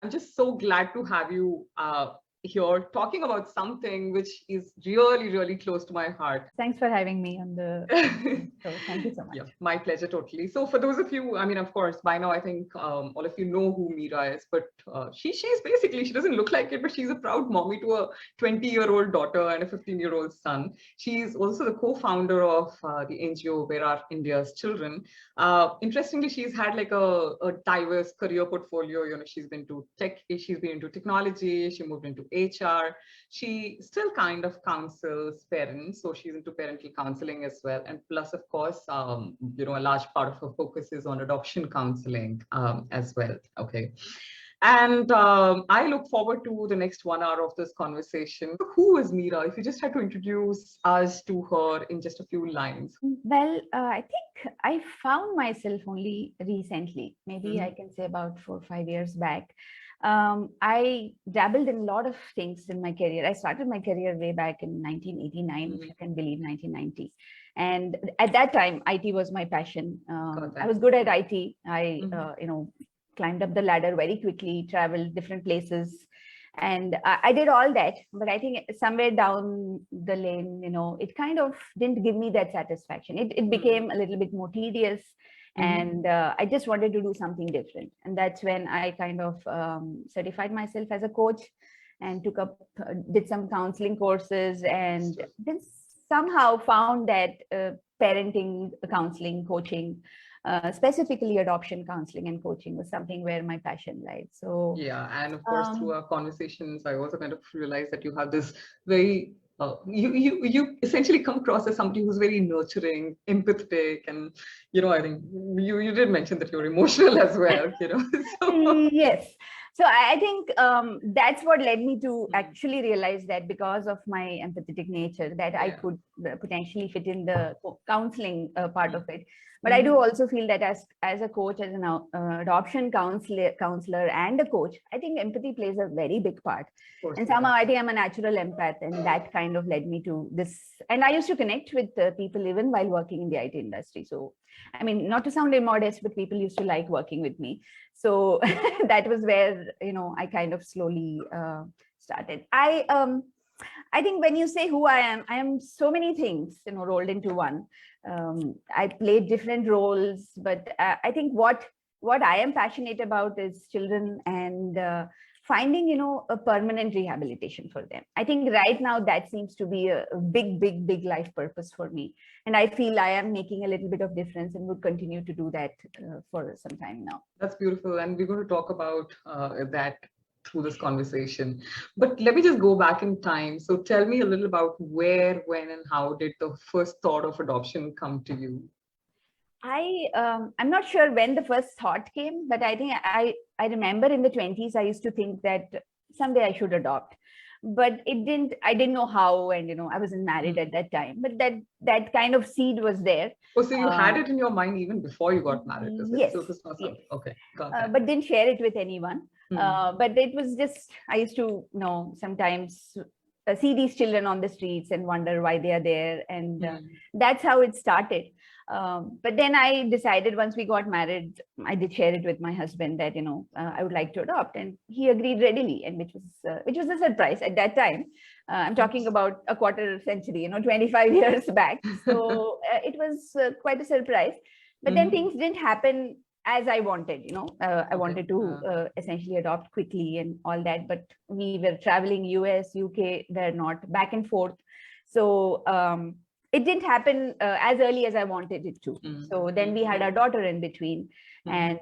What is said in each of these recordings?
I'm just so glad to have you here talking about something which is really, really close to my heart. Thanks for having me on the show. Thank you so much. Yeah, my pleasure, totally. So for those of you, I mean, of course, by now I think all of you know who Meera is, but she's basically, she doesn't look like it, but she's a proud mommy to a 20-year-old daughter and a 15-year-old son. She's also the co-founder of the NGO Where Are India's Children. Interestingly, she's had like a diverse career portfolio. You know, she's been to tech, she's been into technology, she moved into HR. She still kind of counsels parents, so she's into parental counseling as well. And plus, of course, you know, a large part of her focus is on adoption counseling as well. Okay. And I look forward to the next 1 hour of this conversation. Who is Meera? If you just had to introduce us to her in just a few lines. Well, I think I found myself only recently, maybe I can say about 4 or 5 years back. I dabbled in a lot of things in my career. I started my career way back in 1989, if you can believe, 1990. And at that time, IT was my passion. I was good at IT. I, you know, climbed up the ladder very quickly, traveled different places. And I did all that. But I think somewhere down the lane, you know, it kind of didn't give me that satisfaction. It became a little bit more tedious. And I just wanted to do something different. And that's when I kind of certified myself as a coach and took up, did some counseling courses, and then somehow found that parenting, counseling, coaching, specifically adoption counseling and coaching was something where my passion lies. So yeah, and of course, through our conversations, I also kind of realized that you have this very you essentially come across as somebody who's very nurturing, empathetic, and you know, I think you did mention that you're emotional as well, you know. So. Yes. So I think that's what led me to actually realize that because of my empathetic nature, that I could potentially fit in the counseling part of it. But I do also feel that as a coach, as an adoption counselor and a coach, I think empathy plays a very big part. And somehow I think I'm a natural empath, and that kind of led me to this. And I used to connect with people even while working in the IT industry. So, I mean, not to sound immodest, but people used to like working with me. So that was where, you know, I kind of slowly started. I think when you say who I am so many things, you know, rolled into one. I played different roles, but I think what I am passionate about is children and finding, you know, a permanent rehabilitation for them. I think right now that seems to be a big life purpose for me. And I feel I am making a little bit of difference and would continue to do that for some time now. That's beautiful. And we're going to talk about that through this conversation. But let me just go back in time. So tell me a little about where, when, and how did the first thought of adoption come to you? I'm not sure when the first thought came, but I think I remember in the 20s, I used to think that someday I should adopt, but I didn't know how, and, you know, I wasn't married at that time, but that kind of seed was there. Oh, so you had it in your mind even before you got married? Yes. So it was not yes. Okay. Got it. But didn't share it with anyone. But it was just, I used to, you know, sometimes see these children on the streets and wonder why they are there. And that's how it started. But then I decided once we got married, I did share it with my husband that, you know, I would like to adopt, and he agreed readily, and which was a surprise at that time. I'm talking about a quarter century, you know, 25 years back. So it was quite a surprise. But then things didn't happen as I wanted, you know. I wanted to essentially adopt quickly and all that, but we were traveling US, UK, they're not, back and forth. So it didn't happen as early as I wanted it to. So then we had our daughter in between. And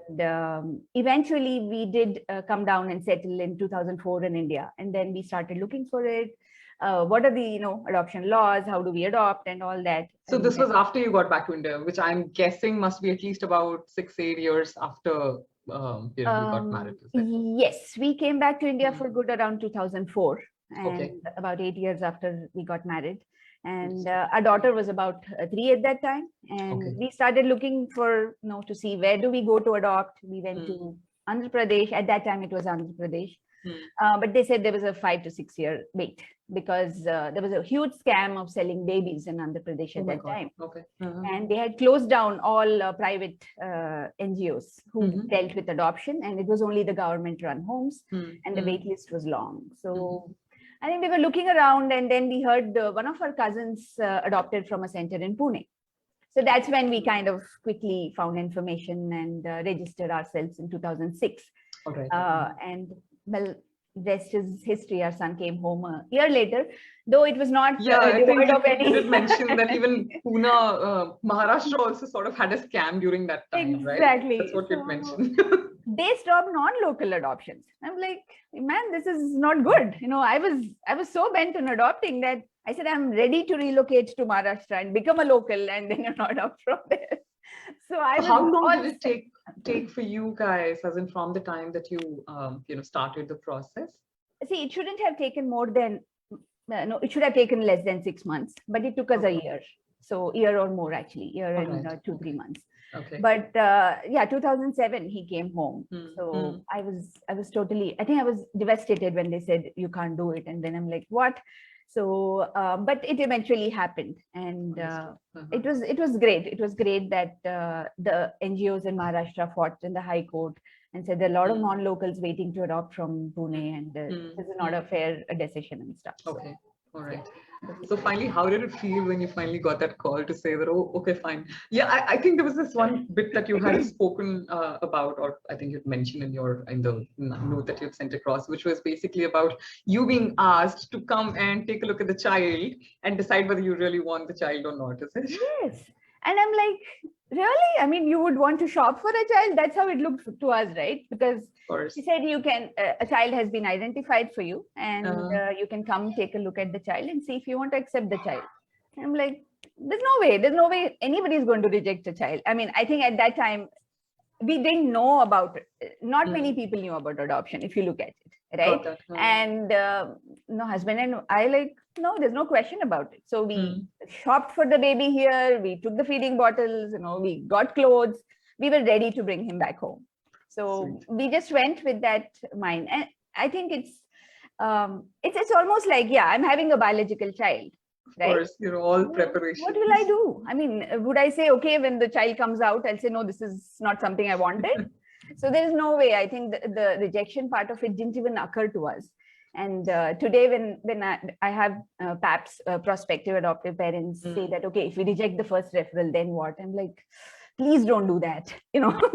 eventually we did come down and settle in 2004 in India. And then we started looking for it. What are the, you know, adoption laws? How do we adopt and all that? So this was after you got back to India, which I'm guessing must be at least about 6-8 years after you know, you got married. Yes, we came back to India for good around 2004. And about 8 years after we got married. And our daughter was about 3 at that time. And we started looking for, you know, to see where do we go to adopt. We went to Andhra Pradesh. At that time, it was Andhra Pradesh. But they said there was a 5 to 6 year wait because there was a huge scam of selling babies in Andhra Pradesh at that time. Okay. And they had closed down all private NGOs who dealt with adoption, and it was only the government run homes, and the wait list was long. So I think we were looking around, and then we heard one of our cousins adopted from a center in Pune. So that's when we kind of quickly found information and registered ourselves in 2006. All right. And well, rest is history. Our son came home a year later, though it was not devoid of any. You did mention that even Pune, Maharashtra also sort of had a scam during that time, right? Exactly. That's what you mentioned. They stopped non-local adoptions. I'm like, man, this is not good. You know, I was so bent on adopting that I said, I'm ready to relocate to Maharashtra and become a local and then adopt from there. So how long did it take for you guys, as in from the time that you started the process? See, it shouldn't have taken more than no, it should have taken less than 6 months, but it took us a year. So year or more actually, year and 2-3 months. Okay. But 2007 he came home. So I was totally, I think I was devastated when they said you can't do it, and then I'm like, what? So but it eventually happened, and it was great. It was great that the NGOs in Maharashtra fought in the High Court and said there are a lot of non-locals waiting to adopt from Pune, and this is not a fair decision and stuff. Okay. All right. So finally, how did it feel when you finally got that call to say that, oh, okay, fine. Yeah, I think there was this one bit that you had spoken about, or I think you'd mentioned in the note that you'd sent across, which was basically about you being asked to come and take a look at the child and decide whether you really want the child or not, is it? Yes. And I'm like, really? I mean, you would want to shop for a child? That's how it looked to us, right? Because she said you can, a child has been identified for you, and you can come take a look at the child and see if you want to accept the child. I'm like, there's no way anybody's going to reject a child. I mean, I think at that time, we didn't know about it. Not many people knew about adoption, if you look at it, right? And husband and I like, no, there's no question about it. So we shopped for the baby here. We took the feeding bottles, we got clothes. We were ready to bring him back home. So we just went with that mind. And I think it's almost like, I'm having a biological child. Right? Of course, all preparation. What will I do? I mean, would I say, okay, when the child comes out, I'll say, no, this is not something I wanted. So there's no way. I think the rejection part of it didn't even occur to us. And today, when I have PAPs, prospective adoptive parents say that, okay, if we reject the first referral, then what? I'm like, please don't do that.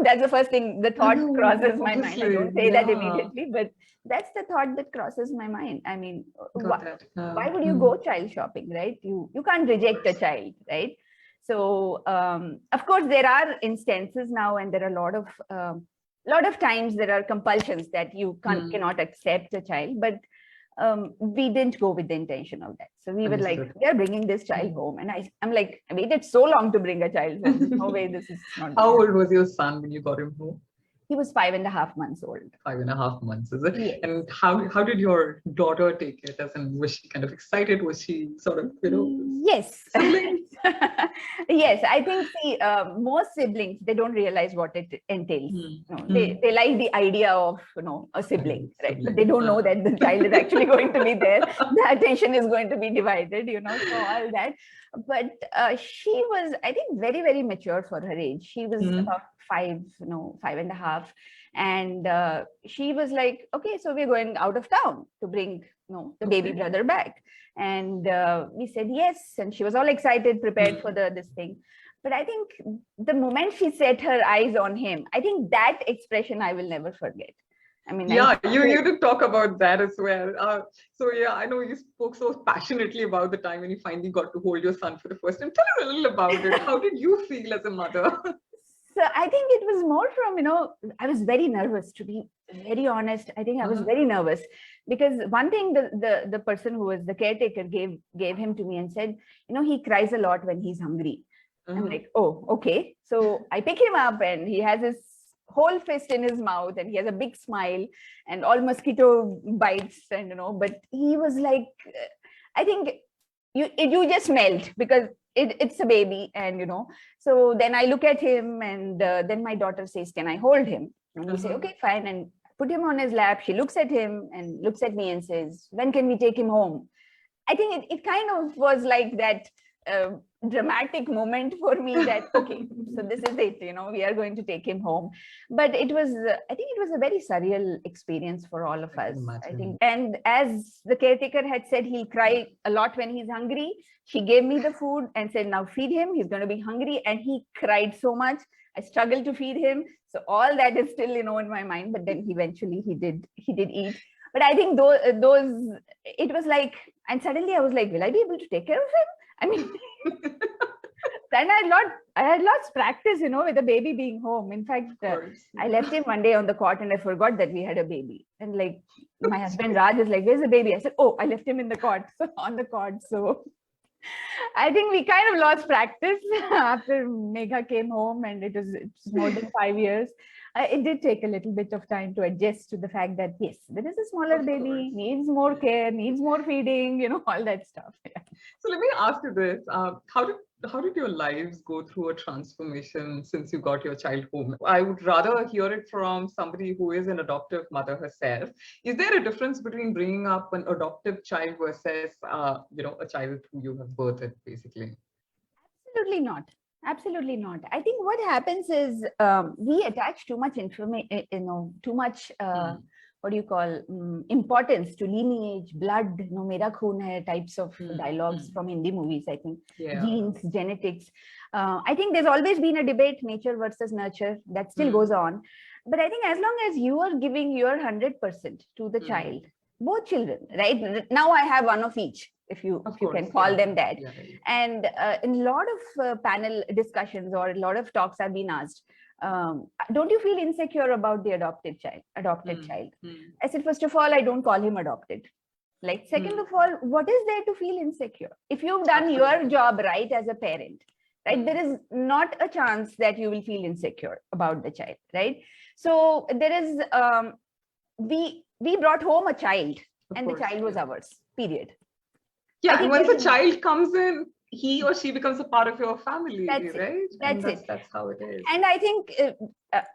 That's the first thing, the thought crosses my mind. I don't say that immediately, but that's the thought that crosses my mind. I mean, why would you go child shopping, right? You can't reject a child, right? So, of course, there are instances now, and there are a lot of times there are compulsions that you cannot accept a child, but we didn't go with the intention of that. So we were like, we are bringing this child home. And I'm like, I waited so long to bring a child home. No way, this is not. How old was your son when you got him home? He was 5.5 months old. 5.5 months, is it? Yes. And how did your daughter take it? As in, was she kind of excited? Was she sort of, Yes. Yes, I think most siblings, they don't realize what it entails. They like the idea of a sibling, right? But they don't know that the child is actually going to be there. The attention is going to be divided, so all that. But she was, I think, very, very mature for her age. She was about 5.5. And she was like, okay, so we're going out of town to bring the baby brother back. And we said yes, and she was all excited, prepared for this thing. But I think the moment she set her eyes on him, I think that expression I will never forget. I mean, you did talk about that as well. I know you spoke so passionately about the time when you finally got to hold your son for the first time. Tell us a little about it. How did you feel as a mother? So I think it was more from, I was very nervous, to be very honest. I think I was very nervous because one thing the person who was the caretaker gave him to me and said, he cries a lot when he's hungry. I'm like, oh, okay. So I pick him up and he has his whole fist in his mouth and he has a big smile and all mosquito bites and, but he was like, I think you just melt because it's a baby and, so then I look at him and then my daughter says, can I hold him? And we say, okay, fine. And put him on his lap. She looks at him and looks at me and says, when can we take him home? I think it kind of was like that dramatic moment for me that, okay, so this is it, we are going to take him home. But it was, I think it was a very surreal experience for all of us, I think. And as the caretaker had said, he'll cry a lot when he's hungry. She gave me the food and said, now feed him. He's going to be hungry. And he cried so much. I struggled to feed him. So all that is still, in my mind, but then eventually he did eat. But I think those, it was like, and suddenly I was like, will I be able to take care of him? I mean, then I had lost practice, with the baby being home. In fact, I left him one day on the cot and I forgot that we had a baby. And like my husband Raj is like, where's the baby? I said, oh, I left him in the cot, so on the cot. So I think we kind of lost practice after Megha came home, and it's more than 5 years. It did take a little bit of time to adjust to the fact that, yes, there is a smaller baby, needs more care, needs more feeding, all that stuff. Yeah. So let me ask you this. How did your lives go through a transformation since you got your child home? I would rather hear it from somebody who is an adoptive mother herself. Is there a difference between bringing up an adoptive child versus, a child who you have birthed, basically? Absolutely not. Absolutely not. I think what happens is we attach too much information, too much, what do you call, importance to lineage, blood, Meera khoon hai types of dialogues from Hindi movies, I think. Genes, genetics. I think there's always been a debate, nature versus nurture, that still goes on. But I think as long as you are giving your 100% to the child, both children, right? Now I have one of each, if you can call them that. Yeah, right. And in a lot of panel discussions or a lot of talks I've been asked, don't you feel insecure about the adopted child? I said, first of all, I don't call him adopted. Like, second of all, what is there to feel insecure? If you've done your job right as a parent, right, there is not a chance that you will feel insecure about the child, right? So there is, we brought home a child, and the child was ours, period. Yeah, and once a child comes in, he or she becomes a part of your family, right? That's how it is. And I think,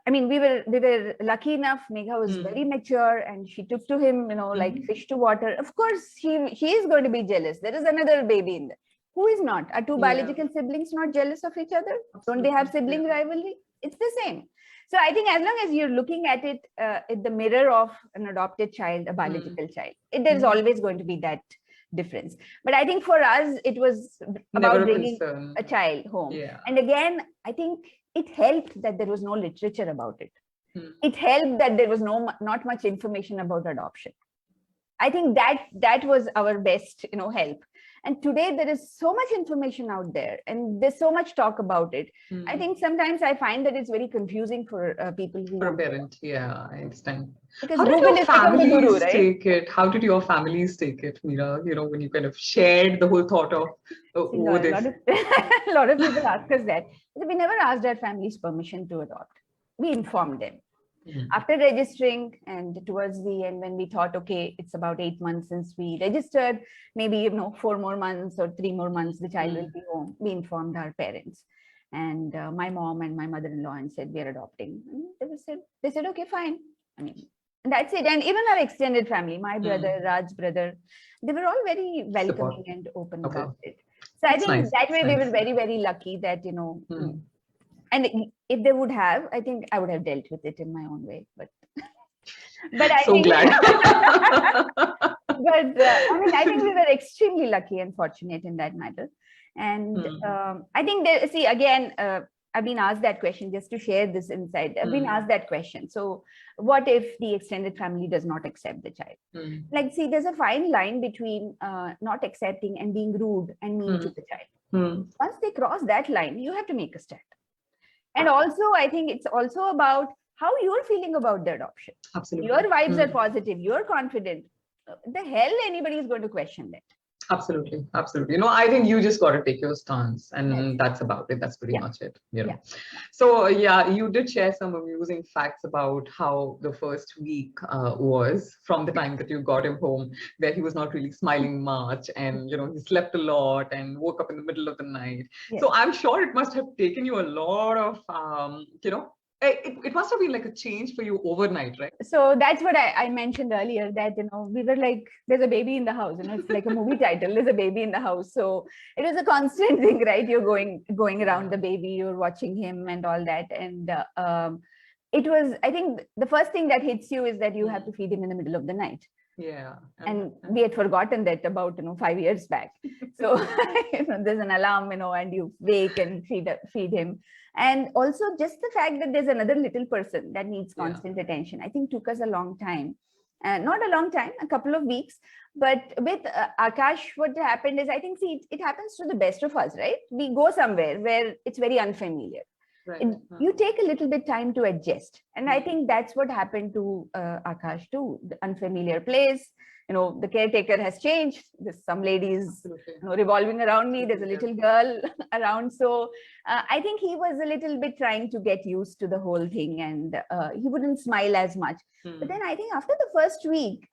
we were lucky enough. Megha was very mature, and she took to him, like fish to water. Of course, he is going to be jealous. There is another baby in there. Who is not? Are two biological siblings not jealous of each other? Don't they have sibling rivalry? It's the same. So I think as long as you're looking at it in the mirror of an adopted child, a biological child, there's always going to be that difference. But I think for us, it was about bringing a child home. Yeah. And again, I think it helped that there was no literature about it. It helped that there was not much information about adoption. I think that was our best, help. And today there is so much information out there, and there's so much talk about it. I think sometimes I find that it's very confusing for people who for a parent. Yeah, I understand. Because Google is become the guru, right? Take it? How did your families take it, Meera? When you kind of shared the whole thought of this. A lot of people ask us that. We never asked our families permission to adopt. We informed them. After registering, and towards the end, when we thought, okay, it's about 8 months since we registered, maybe 4 more months or 3 more months, the child will be home. We informed our parents, and my mom and my mother-in-law, and said we are adopting. And they said, okay, fine. And that's it. And even our extended family, my brother, Raj's brother, they were all very welcoming and open about it. So I think that way we were very, very lucky that and if they would have, I think I would have dealt with it in my own way. But I so think, glad. But I think we were extremely lucky and fortunate in that matter. And I think again, I've been asked that question, just to share this insight. I've been asked that question. So what if the extended family does not accept the child? Like, see, there's a fine line between not accepting and being rude and mean to the child. Once they cross that line, you have to make a stand. And also, I think it's also about how you're feeling about the adoption. Absolutely. Your vibes are positive. You're confident. The hell anybody is going to question that. Absolutely. Absolutely. I think you just got to take your stance, and that's about it. That's pretty much it. So you did share some amusing facts about how the first week was from the time that you got him home, where he was not really smiling much, and he slept a lot and woke up in the middle of the night. So I'm sure it must have taken you a lot of it must have been like a change for you overnight, right? So that's what I mentioned earlier, that, we were like, there's a baby in the house, it's like a movie title, there's a baby in the house. So it was a constant thing, right? You're going around the baby, you're watching him and all that. And it was, I think the first thing that hits you is that you have to feed him in the middle of the night. Yeah. And we had forgotten that about 5 years back. So there's an alarm, and you wake and feed him. And also just the fact that there's another little person that needs constant attention, I think took us a long time. Not a long time, a couple of weeks. But with Akash, what happened is, I think, it happens to the best of us, right? We go somewhere where it's very unfamiliar. Right. You take a little bit time to adjust. And I think that's what happened to Akash too. The unfamiliar place, the caretaker has changed. There's some ladies revolving around me. There's a little girl around. So I think he was a little bit trying to get used to the whole thing, and he wouldn't smile as much. But then I think after the first week,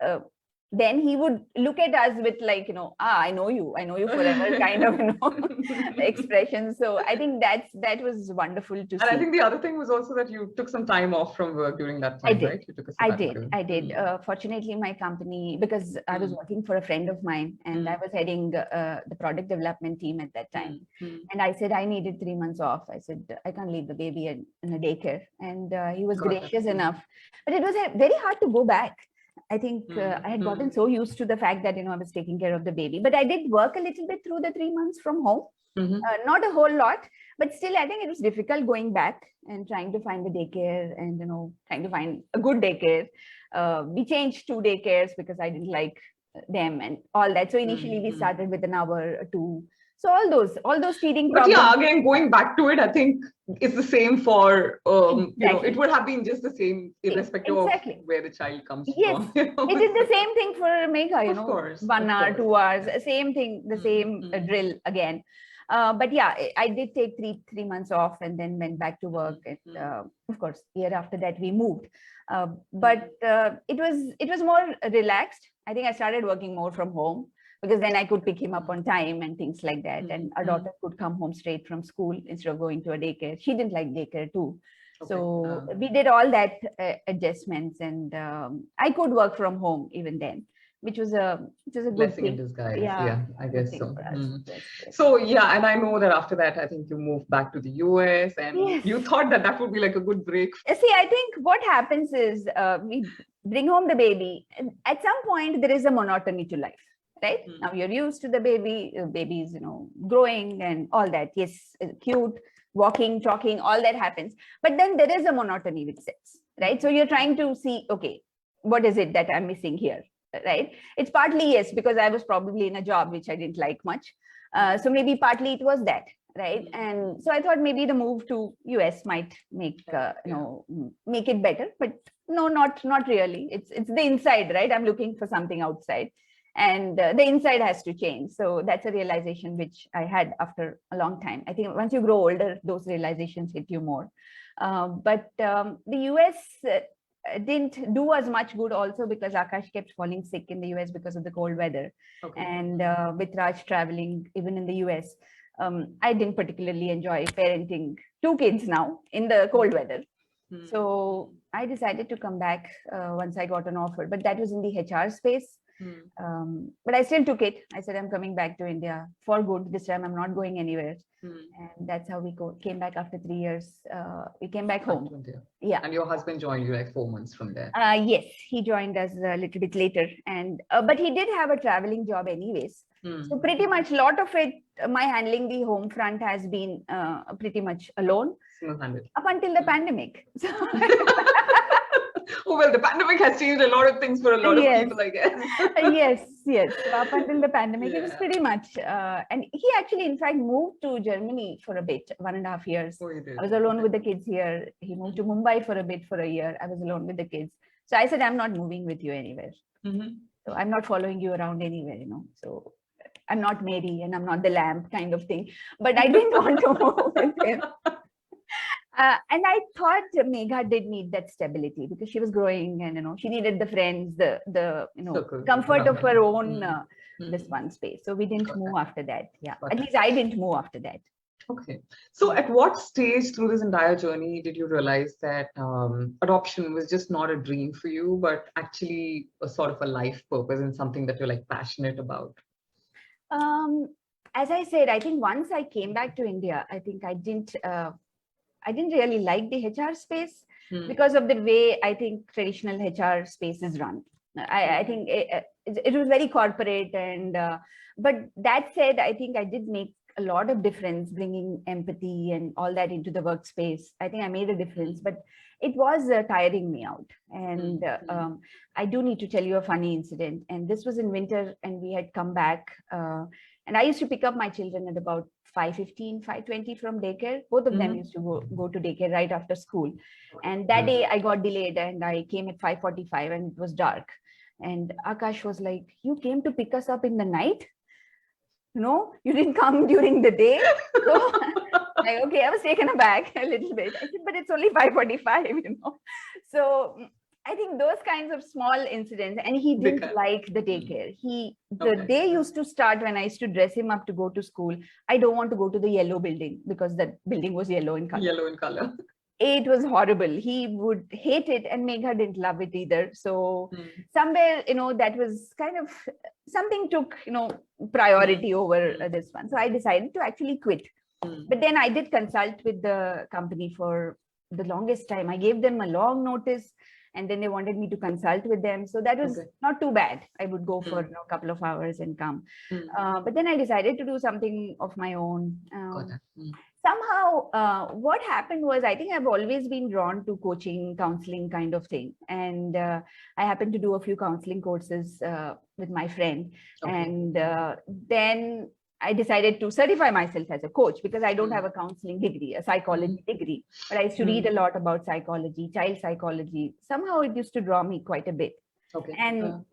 then he would look at us with like, I know you forever kind of, expression. So I think that was wonderful to see. And I think the other thing was also that you took some time off from work during that time, right? You took a sabbatical. I did. Fortunately, my company, because I was working for a friend of mine, and I was heading the product development team at that time. And I said, I needed 3 months off. I said, I can't leave the baby in a daycare. And he was gracious enough. But it was very hard to go back. I think I had gotten so used to the fact that, I was taking care of the baby, but I did work a little bit through the 3 months from home, not a whole lot, but still, I think it was difficult going back and trying to find a daycare and, trying to find a good daycare. We changed 2 daycares because I didn't like them and all that. So initially we started with an hour or 2. So all those feeding problems. But yeah, again, going back to it, I think it's the same for, it would have been just the same irrespective of where the child comes from. It is the same thing for Megha, Of course, 1 hour, 2 hours, same thing, the same drill again. But yeah, I did take three months off and then went back to work. And of course, year after that we moved. But it was more relaxed. I think I started working more from home, because then I could pick him up on time and things like that. And our daughter could come home straight from school instead of going to a daycare. She didn't like daycare too. Okay. So we did all that adjustments, and I could work from home even then, which was a good blessing thing. In disguise. Yeah, I guess so. Yes. So yeah, and I know that after that, I think you moved back to the US, and you thought that would be like a good break. See, I think what happens is we bring home the baby. At some point, there is a monotony to life. Right? Now you're used to the baby's, growing and all that. Yes, cute, walking, talking, all that happens. But then there is a monotony which sets, right? So you're trying to see, okay, what is it that I'm missing here, right? It's partly, yes, because I was probably in a job which I didn't like much. So maybe partly it was that, right? And so I thought maybe the move to US might make, make it better, but no, not really. It's the inside, right? I'm looking for something outside. And the inside has to change. So that's a realization which I had after a long time. I think once you grow older, those realizations hit you more. But the US didn't do as much good also because Akash kept falling sick in the US because of the cold weather. Okay. And with Raj traveling, even in the US, I didn't particularly enjoy parenting 2 kids now in the cold weather. So I decided to come back once I got an offer, but that was in the HR space. But I still took it. I said, I'm coming back to India for good. This time I'm not going anywhere. And that's how we came back after 3 years. We came back home. Yeah. And your husband joined you like 4 months from there. Yes, he joined us a little bit later. And but he did have a traveling job anyways. So pretty much a lot of it, my handling the home front has been pretty much alone. Up until the pandemic. Oh, well, the pandemic has changed a lot of things for a lot of people, I guess. Yes. So up until the pandemic, it was pretty much. And he actually, in fact, moved to Germany for a bit, 1.5 years. Oh, he did. I was alone with the kids here. He moved to Mumbai for a bit, for a year. I was alone with the kids. So I said, I'm not moving with you anywhere. So I'm not following you around anywhere, So I'm not Mary and I'm not the lamp kind of thing. But I didn't want to move with him. And I thought Megha did need that stability because she was growing and, she needed the friends, the comfort of her own, this one space. So we didn't move after that. Yeah. At least I didn't move after that. Okay. So at what stage through this entire journey did you realize that adoption was just not a dream for you, but actually a sort of a life purpose and something that you're like passionate about? Um, as I said, I think once I came back to India, I think I didn't really like the HR space because of the way I think traditional HR space is run. I think it was very corporate, and but that said, I think I did make a lot of difference bringing empathy and all that into the workspace. I think I made a difference, but it was tiring me out. And I do need to tell you a funny incident. And this was in winter, and we had come back. And I used to pick up my children at about 5:15, 5:20 from daycare. Both of them used to go to daycare right after school. And that day I got delayed, and I came at 5:45 and it was dark. And Akash was like, "You came to pick us up in the night? No, you didn't come during the day." So like, okay, I was taken aback a little bit. I said, but it's only 5:45, So I think those kinds of small incidents, and he didn't like the daycare. The day used to start when I used to dress him up to go to school. I don't want to go to the yellow building because that building was yellow in color. Yellow in color. It was horrible. He would hate it, and Megha didn't love it either. So somewhere, that was kind of something took, priority over this one. So I decided to actually quit. But then I did consult with the company for the longest time. I gave them a long notice, and then they wanted me to consult with them. So that was not too bad. I would go for a couple of hours and come. But then I decided to do something of my own. Somehow, what happened was, I think I've always been drawn to coaching, counseling kind of thing. And I happened to do a few counseling courses with my friend. And then I decided to certify myself as a coach because I don't have a counseling degree, a psychology degree, but I used to read a lot about psychology, child psychology. Somehow it used to draw me quite a bit. And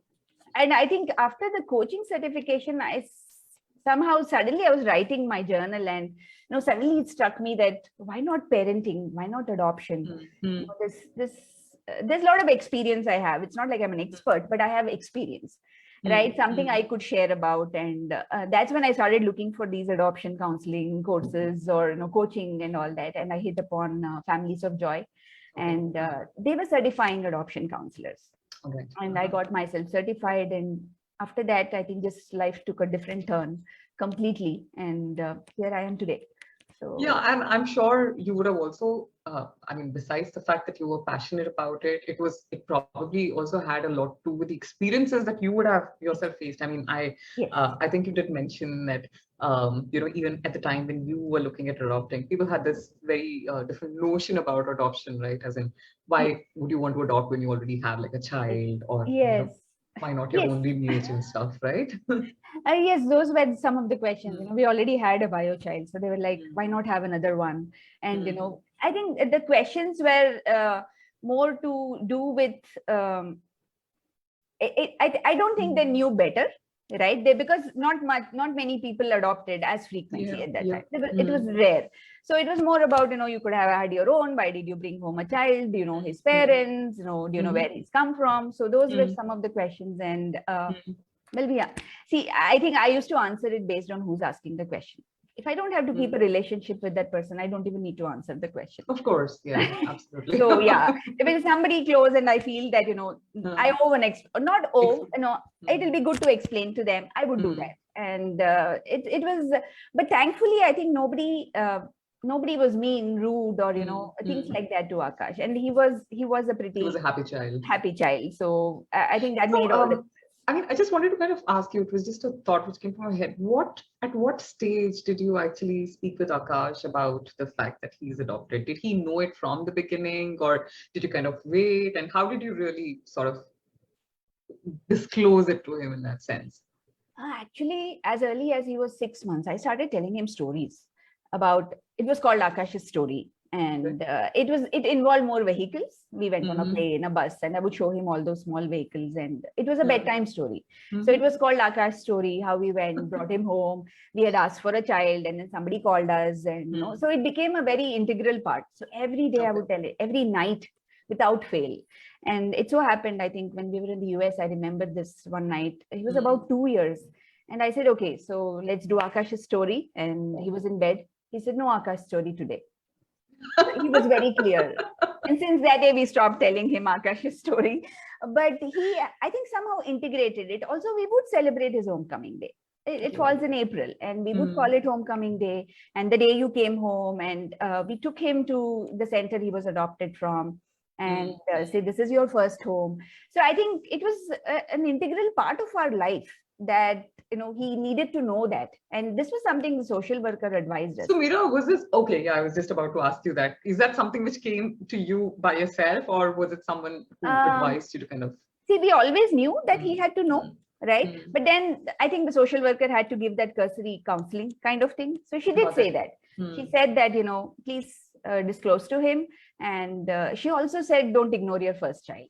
I think after the coaching certification, suddenly I was writing my journal, and suddenly it struck me that why not parenting? Why not adoption? There's a lot of experience I have. It's not like I'm an expert, but I have experience. Right, something I could share about, and that's when I started looking for these adoption counseling courses or coaching and all that. And I hit upon Families of Joy, and they were certifying adoption counselors, and I got myself certified. And after that, I think just life took a different turn completely, and here I am today. So yeah, and I'm sure you would have also, besides the fact that you were passionate about it, it probably also had a lot to do with the experiences that you would have yourself faced. I mean, I think you did mention that, even at the time when you were looking at adopting, people had this very different notion about adoption, right? As in, why would you want to adopt when you already have like a child, or why not your own lineage and stuff, right? Yes, those were some of the questions. We already had a bio child, so they were like, why not have another one? And I think the questions were more to do with I don't think they knew better, right? Because not many people adopted as frequently at that time. It was rare. So it was more about, you could have had your own. Why did you bring home a child? Do you know his parents? Do you know where he's come from? So those were some of the questions. And well, yeah. See, I think I used to answer it based on who's asking the question. If I don't have to keep a relationship with that person, I don't even need to answer the question. Of course, yeah, absolutely. So yeah, if it is somebody close and I feel that, I owe it'll be good to explain to them, I would do that. And it was, but thankfully, I think nobody was mean, rude, or things like that to Akash. And he was a happy child. Happy child. So I think that made all the. I just wanted to kind of ask you, it was just a thought which came from my head. At what stage did you actually speak with Akash about the fact that he's adopted? Did he know it from the beginning, or did you kind of wait? And how did you really sort of disclose it to him in that sense? Actually, as early as he was 6 months, I started telling him stories about, it was called Akash's Story. And it involved more vehicles. We went on a plane, a bus, and I would show him all those small vehicles. And it was a bedtime story. So it was called Akash's Story, how we went, brought him home. We had asked for a child, and then somebody called us. And so it became a very integral part. So every day I would tell it, every night without fail. And it so happened, I think, when we were in the US, I remember this one night, he was about 2 years. And I said, okay, so let's do Akash's Story. And he was in bed. He said, no Akash story today. So he was very clear. And since that day, we stopped telling him Akash's story. But he, I think, somehow integrated it. Also, we would celebrate his homecoming day. It falls in April, and we would call it homecoming day. And the day you came home, and we took him to the center he was adopted from, and say, this is your first home. So I think it was an integral part of our life that, he needed to know that. And this was something the social worker advised us. So Meera, was this, okay, yeah, I was just about to ask you that. Is that something which came to you by yourself, or was it someone who advised you to kind of? See, we always knew that he had to know, right? But then I think the social worker had to give that cursory counseling kind of thing. So she did say that. She said that, please disclose to him. And she also said, don't ignore your first child.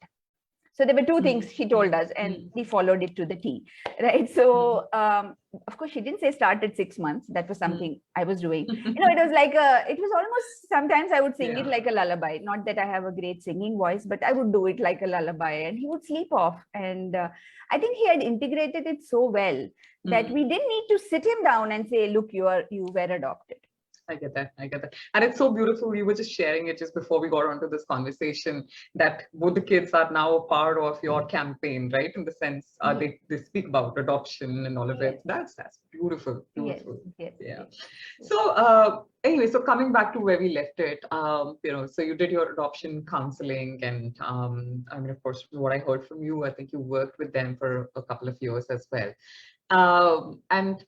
So there were two things she told us, and we followed it to the T, right? So, of course, she didn't say start at 6 months. That was something I was doing. It was like it was almost, sometimes I would sing it like a lullaby. Not that I have a great singing voice, but I would do it like a lullaby, and he would sleep off. And I think he had integrated it so well that we didn't need to sit him down and say, look, you were adopted. I get that. And it's so beautiful. We were just sharing it just before we got onto this conversation that both the kids are now a part of your campaign, right? In the sense, they speak about adoption and all of it. That's beautiful. Yes. Yeah. So anyway, so coming back to where we left it, so you did your adoption counseling, and I mean, of course, what I heard from you, I think you worked with them for a couple of years as well. And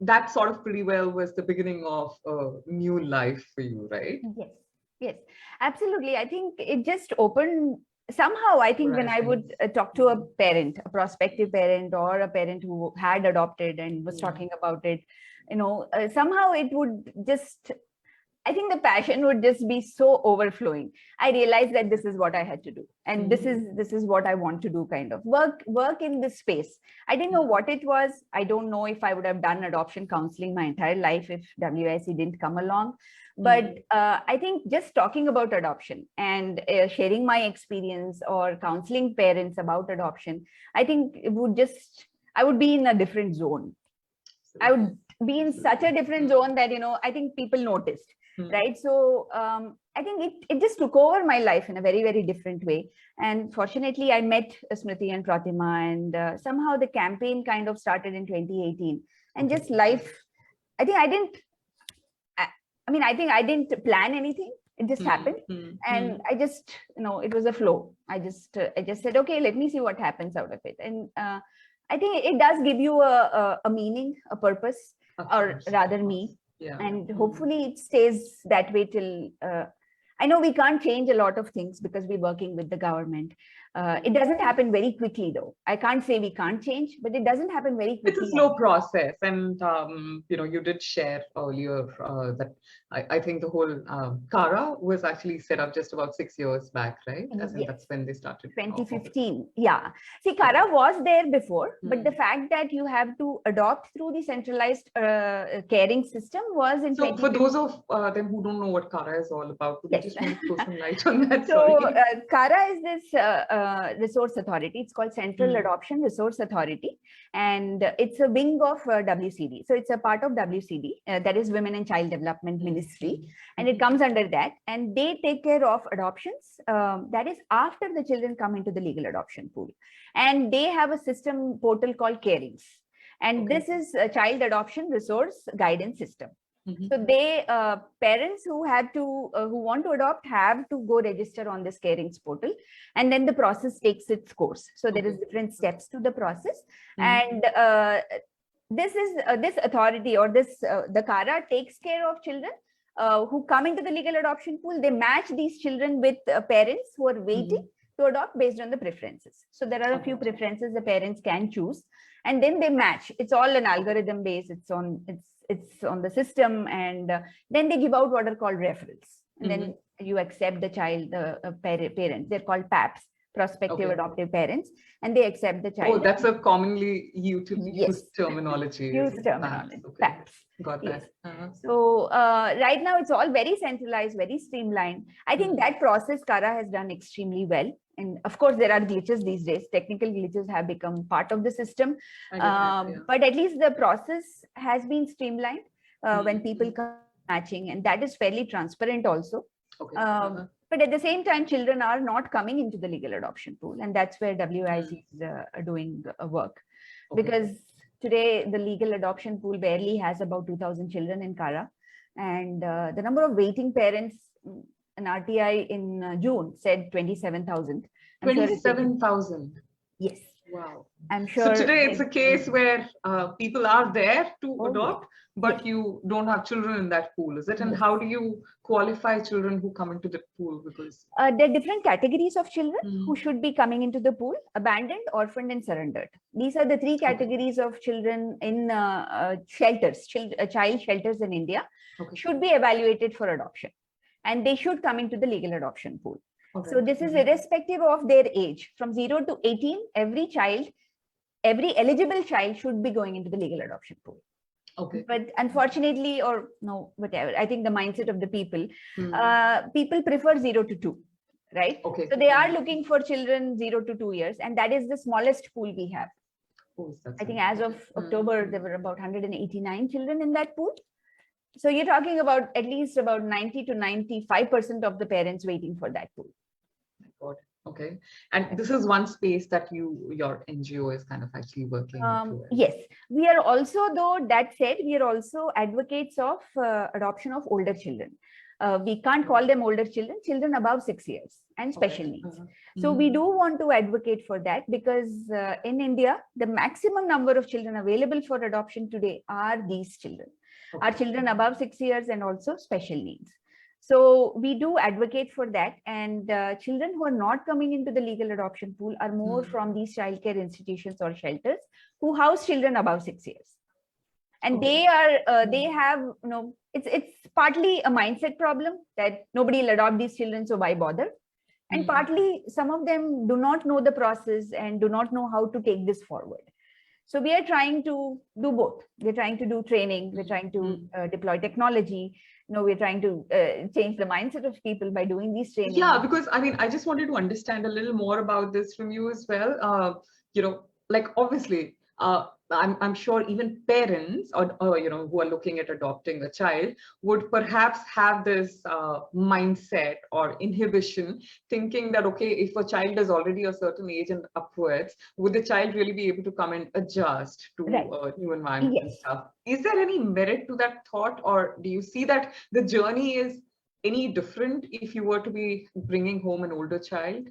that sort of pretty well was the beginning of a new life for you, right? Yes, absolutely. I think it just opened somehow. I think when I would talk to a parent, a prospective parent, or a parent who had adopted and was talking about it, somehow it would just, I think the passion would just be so overflowing. I realized that this is what I had to do, and this is what I want to do. Kind of work in this space. I didn't know what it was. I don't know if I would have done adoption counseling my entire life if WIC didn't come along. But I think just talking about adoption and sharing my experience or counseling parents about adoption, I think it would I would be in a different zone. I would be in such a different zone that, I think people noticed. Right. So I think it just took over my life in a very, very different way. And fortunately, I met Smriti and Protima, and somehow the campaign kind of started in 2018. And just life, I think I didn't plan anything. It just happened. And I just, it was a flow. I just said, okay, let me see what happens out of it. And I think it does give you a meaning, a purpose, or rather me. Yeah. And hopefully it stays that way till, I know we can't change a lot of things because we're working with the government. It doesn't happen very quickly though. I can't say we can't change, but it doesn't happen very quickly. It's a slow process. And, you did share earlier that I think the whole CARA was actually set up just about 6 years back, right? Yes. That's when they started. 2015. Yeah. See, CARA was there before, but the fact that you have to adopt through the centralized caring system was in. So for those of them who don't know what CARA is all about, could you just throw some light on that? So CARA is this resource authority. It's called Central Adoption Resource Authority, and it's a wing of WCD. So it's a part of WCD, that is Women and Child Development Ministry, and it comes under that, and they take care of adoptions. That is after the children come into the legal adoption pool, and they have a system portal called Carings, and this is a child adoption resource guidance system. So they parents who want to adopt have to go register on this Carings portal, and then the process takes its course. So there is different steps to the process, and this authority or the CARA takes care of children who come into the legal adoption pool. They match these children with parents who are waiting to adopt based on the preferences. So there are a few preferences the parents can choose, and then they match. It's all an algorithm based. It's on the system, and then they give out what are called referrals, and then you accept the child, parents. They're called PAPs, prospective adoptive parents, and they accept the child. Oh, that's a commonly used terminology. Used terminology. PAPs. Got that. So right now it's all very centralized, very streamlined. I think that process CARA has done extremely well. And of course, there are glitches these days. Technical glitches have become part of the system. But at least the process has been streamlined. When people come matching, and that is fairly transparent also. Okay. But at the same time, children are not coming into the legal adoption pool, and that's where WIC is doing work. Okay. Because today the legal adoption pool barely has about 2,000 children in Kara, and the number of waiting parents, an RTI in June said 27,000. 27,000. Yes. Wow. I'm sure. So today it's a case where people are there to adopt, yes. but yes. you don't have children in that pool, is it? And yes. how do you qualify children who come into the pool? Because there are different categories of children who should be coming into the pool: abandoned, orphaned, and surrendered. These are the three categories of children in shelters, child shelters in India, should be evaluated for adoption, and they should come into the legal adoption pool. Okay. So this is irrespective of their age. From 0 to 18, every eligible child should be going into the legal adoption pool. Okay. But unfortunately, or no, whatever, I think the mindset of the people, people prefer 0 to 2, right? Okay. So they are looking for children 0 to 2 years, and that is the smallest pool we have. Oh, I think as of October, there were about 189 children in that pool. So you're talking about at least about 90 to 95% of the parents waiting for that pool. God. Okay. And this is one space that your NGO is kind of actually working towards. Yes. We are also, though, that said, we are also advocates of adoption of older children. We can't call them older children, children above 6 years and special needs. So we do want to advocate for that, because in India, the maximum number of children available for adoption today are these children. Are children above 6 years and also special needs. So we do advocate for that, and children who are not coming into the legal adoption pool are more from these childcare institutions or shelters who house children above 6 years. And they have, it's partly a mindset problem that nobody will adopt these children, so why bother? And partly some of them do not know the process and do not know how to take this forward. So we are trying to do both. We're trying to do training. We're trying to deploy technology. We're trying to change the mindset of people by doing these trainings. Yeah, because I just wanted to understand a little more about this from you as well. Like obviously, I'm sure even parents or who are looking at adopting a child would perhaps have this mindset or inhibition, thinking that, okay, if a child is already a certain age and upwards, would the child really be able to come and adjust to new environment and stuff? Is there any merit to that thought, or do you see that the journey is any different if you were to be bringing home an older child?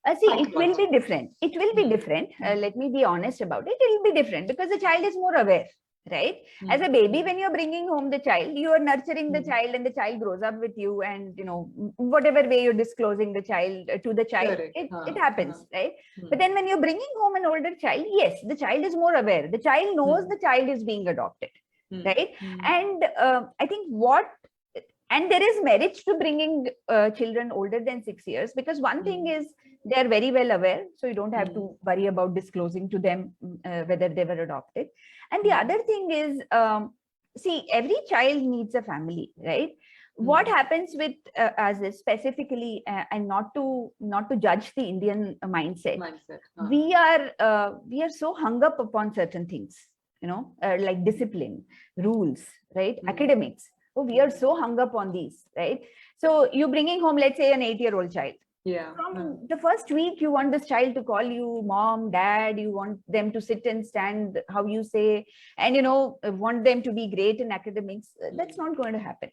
See, it will be different. It will be different. Let me be honest about it. It will be different because the child is more aware, right? As a baby, when you're bringing home the child, you are nurturing the child, and the child grows up with you, and whatever way you're disclosing the child to the child, it happens, right? But then when you're bringing home an older child, yes, the child is more aware. The child knows the child is being adopted, right? And I think and there is merit to bringing children older than 6 years, because one thing is they are very well aware, so you don't have to worry about disclosing to them whether they were adopted. And the other thing is, see, every child needs a family, right? What happens with us is specifically, and not to judge the Indian mindset. We are so hung up upon certain things, like discipline, rules, right? Academics. Oh, we are so hung up on these, right? So you're bringing home, let's say, an 8-year-old child. Yeah. From the first week, you want this child to call you mom, dad. You want them to sit and stand, how you say, and want them to be great in academics. That's not going to happen,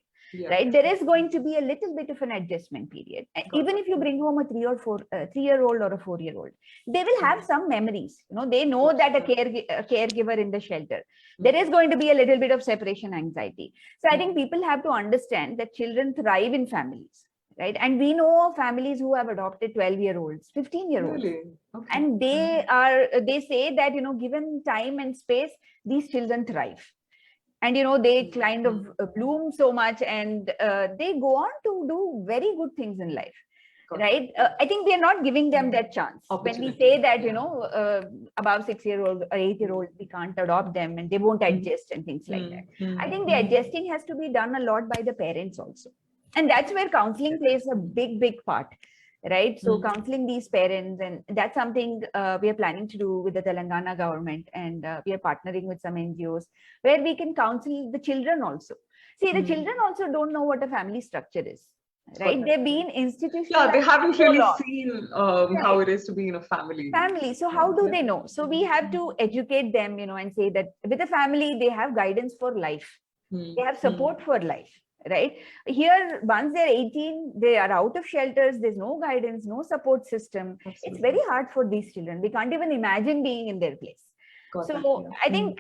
right? There is going to be a little bit of an adjustment period. Even if you bring home a 3-year-old or a 4-year-old, they will have some memories. They know that a caregiver in the shelter. There is going to be a little bit of separation anxiety. So I think people have to understand that children thrive in families, right? And we know of families who have adopted 12-year-olds, 15-year-olds. Really? Okay. And they say that, given time and space, these children thrive. And, they kind of bloom so much, and they go on to do very good things in life. Right? I think we are not giving them that chance. When we say that, above 6-year-old or 8-year-old, we can't adopt them and they won't adjust and things like that. I think the adjusting has to be done a lot by the parents also. And that's where counseling plays a big, big part, right? So counseling these parents, and that's something we are planning to do with the Telangana government. And we are partnering with some NGOs where we can counsel the children also. See, the children also don't know what a family structure is, right? They've been institutionalized. Yeah, they haven't so really long. seen how it is to be in a family. So how do they know? So we have to educate them, and say that with a family, they have guidance for life. They have support for life, right? Here, once they're 18, they are out of shelters. There's no guidance, no support system. Absolutely. It's very hard for these children. We can't even imagine being in their place. So I think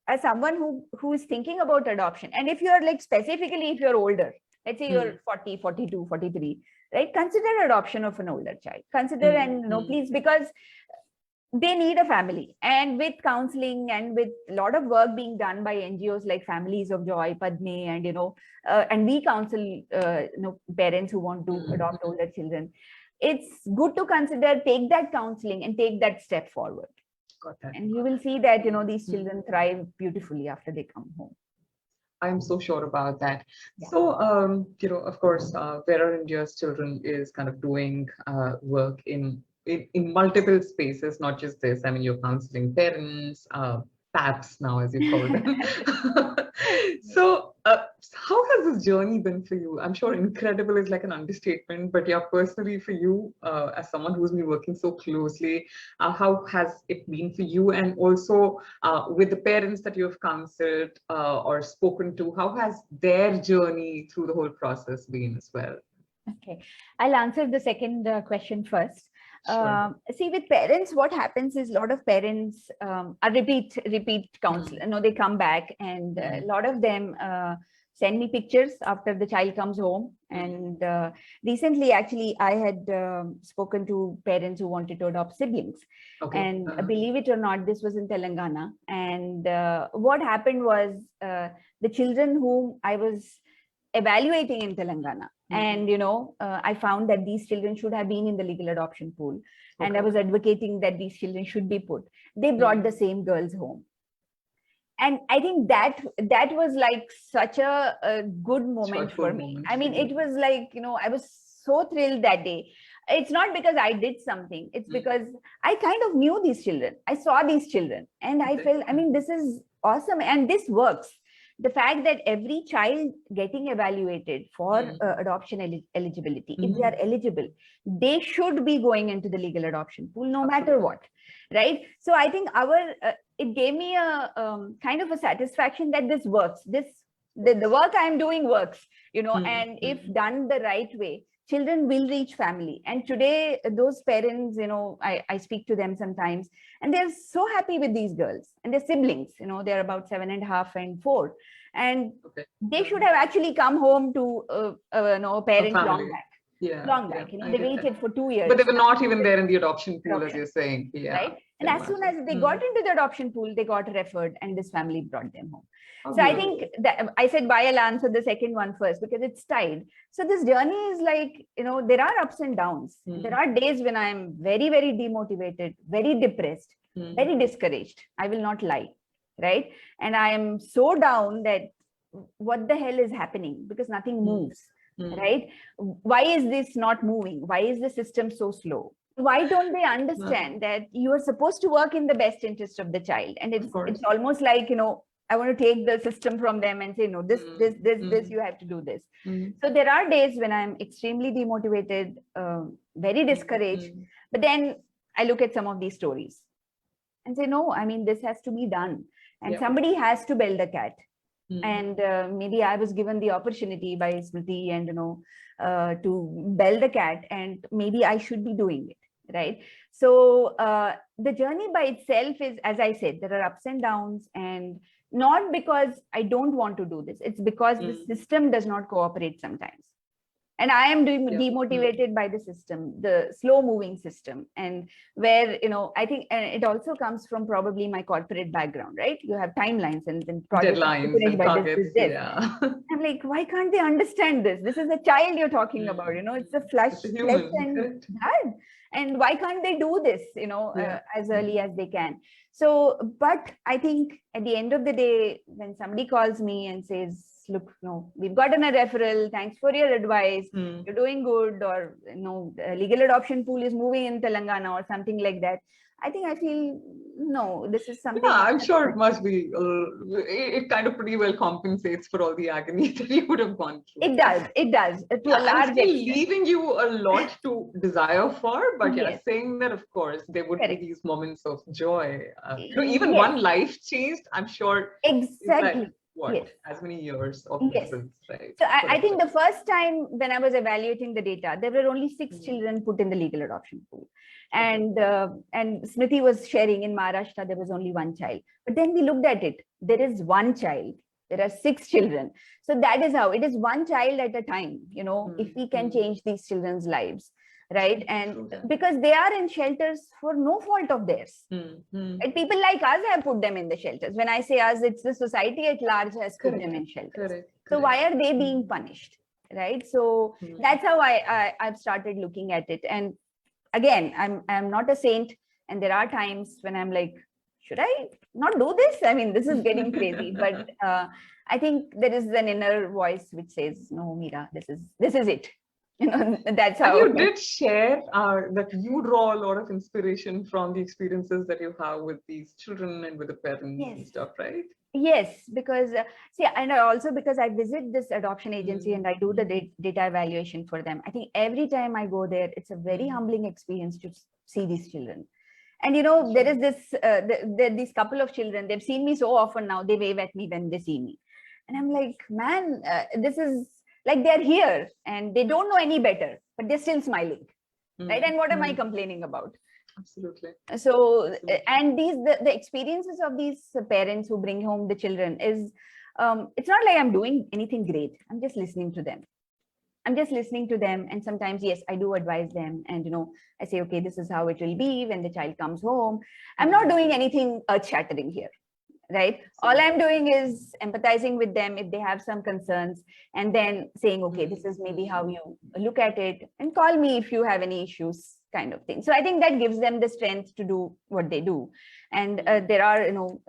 as someone who is thinking about adoption, and if you're like specifically if you're older, let's say you're 40, 42, 43, right? Consider adoption of an older child. Consider and please, because they need a family, and with counseling and with a lot of work being done by NGOs like Families of Joy, Padme, and and we counsel parents who want to adopt older children. It's good to consider, take that counseling and take that step forward. Got that. And you will see that these children thrive beautifully after they come home. I'm so sure about that. Yeah. So, of course, Where India's Children is kind of doing work in multiple spaces, not just this. I mean, you're counseling parents, PAPs now, as you call them. So, how has this journey been for you? I'm sure incredible is like an understatement, but yeah, personally for you, as someone who's been working so closely, how has it been for you? And also with the parents that you have counseled or spoken to, how has their journey through the whole process been as well? Okay, I'll answer the second question first. Sure. See, with parents, what happens is a lot of parents are repeat counsel. They come back, and a lot of them send me pictures after the child comes home. And recently, actually, I had spoken to parents who wanted to adopt siblings. Okay. And believe it or not, this was in Telangana. And what happened was the children whom I was evaluating in Telangana. And, I found that these children should have been in the legal adoption pool. Okay. And I was advocating that these children should be put. They brought the same girls home. And I think that was like such a good moment for me. I mean, it was like, I was so thrilled that day. It's not because I did something. It's because I kind of knew these children. I saw these children and I felt, I mean, this is awesome. And this works. The fact that every child getting evaluated for adoption eligibility, if they are eligible, they should be going into the legal adoption pool, no matter what, right? So I think it gave me a kind of a satisfaction that this works. The work I'm doing works, and if done the right way, children will reach family. And today, those parents, I speak to them sometimes, and they're so happy with these girls and their siblings. They're about 7.5 and 4, and they should have actually come home to a parent long back. Yeah, long back. They waited for 2 years. But they were not even there in the adoption pool, as you're saying. Yeah. Right. And as soon as they got into the adoption pool, they got referred, and this family brought them home. So I think that I said, why I'll answer the second one first, because it's tied. So this journey is like, there are ups and downs. There are days when I'm very, very demotivated, very depressed, very discouraged. I will not lie. Right. And I am so down that what the hell is happening, because nothing moves. Right. Why is this not moving? Why is the system so slow? Why don't they understand that you are supposed to work in the best interest of the child? And it's almost like, I want to take the system from them and say, no, this, you have to do this. So there are days when I'm extremely demotivated, very discouraged. But then I look at some of these stories and say, no, I mean, this has to be done. And somebody has to bell the cat. And maybe I was given the opportunity by Smriti and, to bell the cat, and maybe I should be doing it. Right. So the journey by itself is, as I said, there are ups and downs, and not because I don't want to do this. It's because the system does not cooperate sometimes. And I am demotivated by the system, the slow moving system. And where, I think, and it also comes from probably my corporate background, right? You have timelines and projects. Deadlines and targets. Yeah. I'm like, why can't they understand this? This is a child you're talking about, it's a flesh and blood. And why can't they do this, as early as they can? So, but I think at the end of the day, when somebody calls me and says, look, no, we've gotten a referral, thanks for your advice, you're doing good, or, the legal adoption pool is moving in Telangana or something like that, I think I feel, no, this is something. Yeah, I'm sure it must be, it kind of pretty well compensates for all the agony that you would have gone through. It does, to Yeah, a large and still extent. leaving you a lot to desire for, but yeah, Yes. saying that, of course, there would Correct. be these moments of joy. Even Yes. one life changed, I'm sure, is Exactly. like, what, Yes. as many years of Yes. difference, right? So I think the first time when I was evaluating the data, there were only 6 children put in the legal adoption pool. And Smriti was sharing in Maharashtra, there was only 1 child. But then we looked at it. There is 1 child. There are 6 children. So that is how it is, 1 child at a time, you know, if we can change these children's lives, right? And because they are in shelters for no fault of theirs. And people like us have put them in the shelters. When I say us, it's the society at large has put them in shelters. So why are they being punished, right? So that's how I've started looking at it. And again, I'm not a saint, and there are times when I'm like, should I not do this? I mean, this is getting crazy. But I think there is an inner voice which says, no, Meera, this is it. You know, that's how. And you did share that you draw a lot of inspiration from the experiences that you have with these children and with the parents and stuff, right? Yes, because see, and also because I visit this adoption agency and I do the data evaluation for them. I think every time I go there, it's a very humbling experience to see these children. And you know, there is this these couple of children. They've seen me so often now. They wave at me when they see me, and I'm like, man, this is like they're here and they don't know any better, but they're still smiling, right? And what am I complaining about? Absolutely. So, and the experiences of these parents who bring home the children is, it's not like I'm doing anything great. I'm just listening to them. And sometimes, yes, I do advise them. And, you know, I say, okay, this is how it will be when the child comes home. I'm not doing anything earth-shattering here, right? All I'm doing is empathizing with them if they have some concerns, and then saying, okay, this is maybe how you look at it, and call me if you have any issues, kind of thing. So I think that gives them the strength to do what they do. And there are, you know,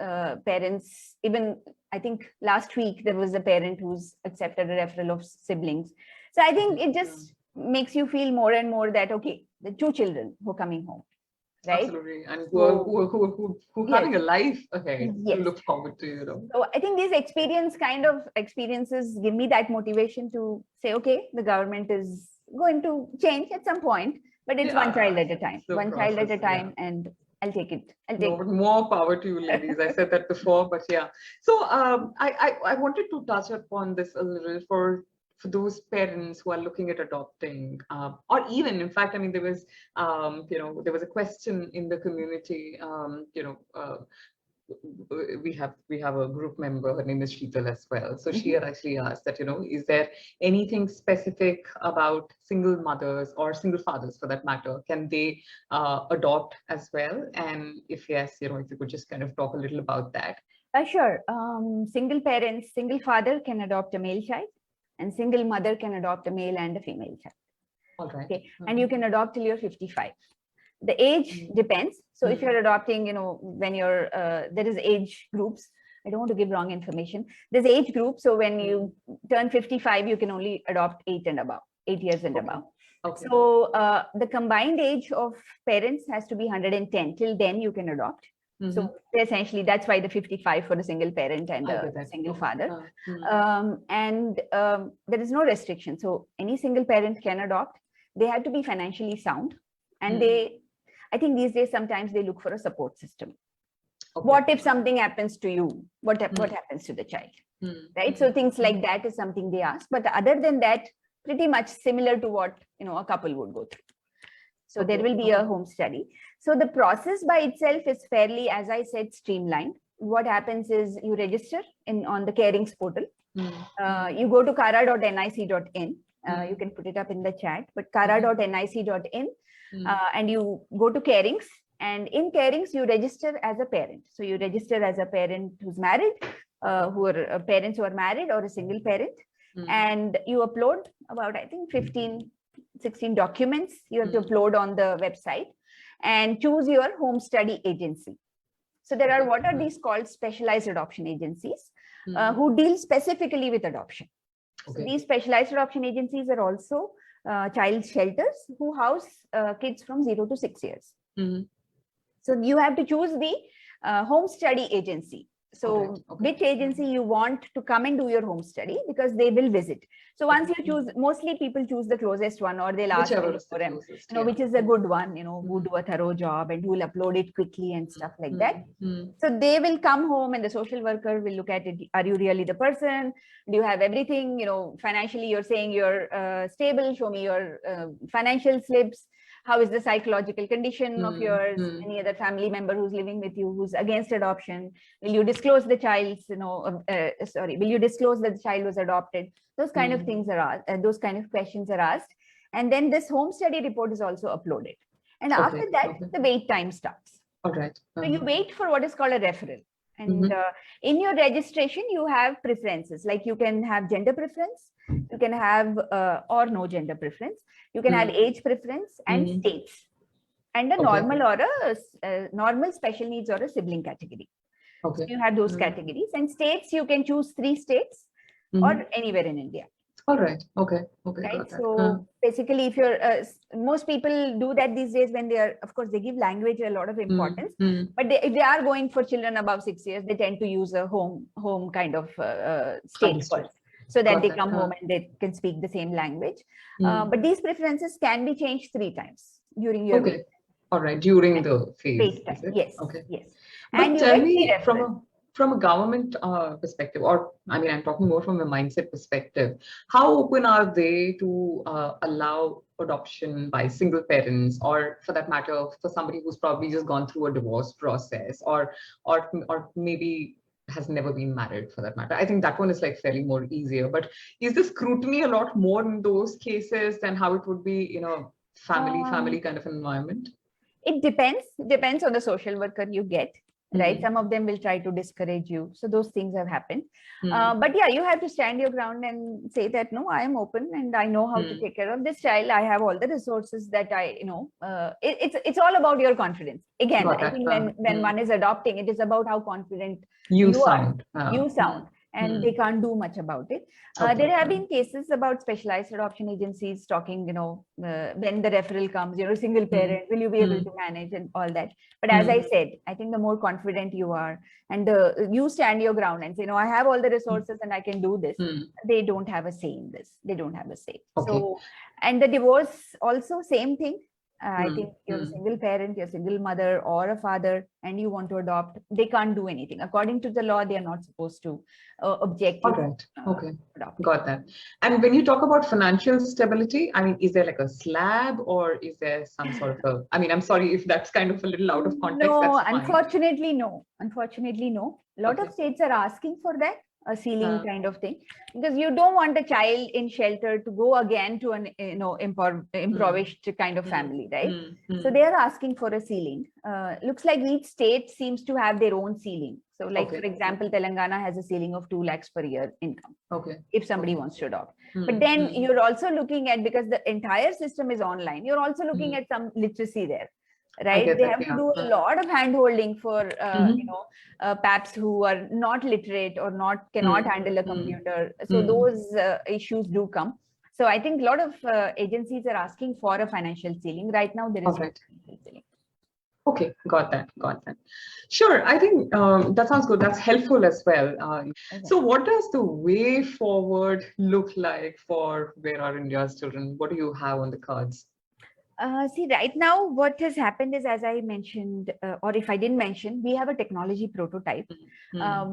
parents, even I think last week there was a parent who's accepted a referral of siblings. So I think it just makes you feel more and more that, okay, the 2 children who are coming home, right? Absolutely. And who having a life ahead to look forward to, you know. So I think these experiences give me that motivation to say, okay, the government is going to change at some point, but it's 1 child at a time, child at a time, and I'll take it. But more power to you, ladies. I said that before, but yeah. So I wanted to touch upon this a little for those parents who are looking at adopting, or even, in fact, I mean, there was, you know, there was a question in the community, you know, we have a group member, her name is Sheetal as well. So she had actually asked that, you know, is there anything specific about single mothers or single fathers for that matter? Can they adopt as well? And if yes, you know, if you could just kind of talk a little about that. Sure. Single parents, single father can adopt a male child, and single mother can adopt a male and a female child. All right. Okay. And you can adopt till you're 55. The age depends. So if you're adopting, you know, when you're, there is age groups. I don't want to give wrong information. There's age groups. So when you turn 55, you can only adopt 8 years and above. Okay. So the combined age of parents has to be 110. Till then you can adopt. So essentially, that's why the 55 for the single parent and the single father. And there is no restriction. So any single parent can adopt. They have to be financially sound. And I think these days, sometimes they look for a support system. Okay. What if something happens to you? What happens to the child? Right? So things like that is something they ask. But other than that, pretty much similar to what, you know, a couple would go through. So there will be a home study. So the process by itself is fairly, as I said, streamlined. What happens is you register on the Carings portal. You go to kara.nic.in. You can put it up in the chat, but kara.nic.in, and you go to Carings. And in Carings, you register as a parent. So you register as a parent who's married, parents who are married, or a single parent. And you upload about, I think, 16 documents you have to upload on the website, and choose your home study agency. So there are, what are these called, specialized adoption agencies who deal specifically with adoption. Okay. So these specialized adoption agencies are also child shelters who house kids from 0 to 6 years. So you have to choose the home study agency. So which agency you want to come and do your home study, because they will visit. So once you choose, mostly people choose the closest one, or they'll ask for them, which is a good one, who do a thorough job and who will upload it quickly and stuff like that. So they will come home and the social worker will look at it. Are you really the person? Do you have everything? Financially, you're saying you're stable. Show me your financial slips. How is the psychological condition of yours? Any other family member who's living with you who's against adoption? Will you disclose the child's, will you disclose that the child was adopted? Those kind of things are asked, those kind of questions are asked. And then this home study report is also uploaded. And after that, the wait time starts. All right. So you wait for what is called a referral. And in your registration, you have preferences, like you can have gender preference, you can have or no gender preference, you can have age preference and states, and a normal or a normal special needs or a sibling category. So you have those categories, and states, you can choose 3 states or anywhere in India. All right. Okay. Right. So basically, if you're most people do that these days when they are, of course, they give language a lot of importance. But if they are going for children above 6 years, they tend to use a home kind of state first, so that they come home and they can speak the same language. But these preferences can be changed 3 times during your wait. All right, during the phase. Yes. Yes. But and tell me from a government perspective, or I mean, I'm talking more from a mindset perspective, how open are they to allow adoption by single parents, or for that matter, for somebody who's probably just gone through a divorce process, or maybe has never been married for that matter? I think that one is like fairly more easier, but is the scrutiny a lot more in those cases than how it would be in a family kind of environment? It depends on the social worker you get. Right, some of them will try to discourage you, so those things have happened. But yeah, you have to stand your ground and say that no, I am open and I know how to take care of this child. I have all the resources that I it's all about your confidence. Again, I think when one is adopting, it is about how confident you sound. And they can't do much about it. There have been cases about specialized adoption agencies talking, when the referral comes, single parent, will you be able to manage and all that. But as I said, I think the more confident you are and you stand your ground and say, no, I have all the resources and I can do this. They don't have a say in this. They don't have a say. So, and the divorce also, same thing. I think you're a single parent, you're a single mother or a father, and you want to adopt, they can't do anything. According to the law, they are not supposed to object. All right. Got that. And when you talk about financial stability, I mean, is there like a slab, or is there some sort of I mean, I'm sorry if that's kind of a little out of context. No, unfortunately, no. A lot of states are asking for that, a ceiling kind of thing, because you don't want a child in shelter to go again to an impoverished kind of family, right? So they are asking for a ceiling. Looks like each state seems to have their own ceiling. So like, for example, Telangana has a ceiling of 2 lakhs per year income if somebody wants to adopt. But then you're also looking at, because the entire system is online, you're also looking at some literacy there. Right, they have to do a lot of hand holding for paps who are not literate or cannot handle a computer. So those issues do come. So I think a lot of agencies are asking for a financial ceiling. Right now, there is no financial ceiling. Okay, got that. Sure, I think that sounds good. That's helpful as well. So what does the way forward look like for Where Are India's Children? What do you have on the cards? See, right now, what has happened is, as I mentioned, or if I didn't mention, we have a technology prototype,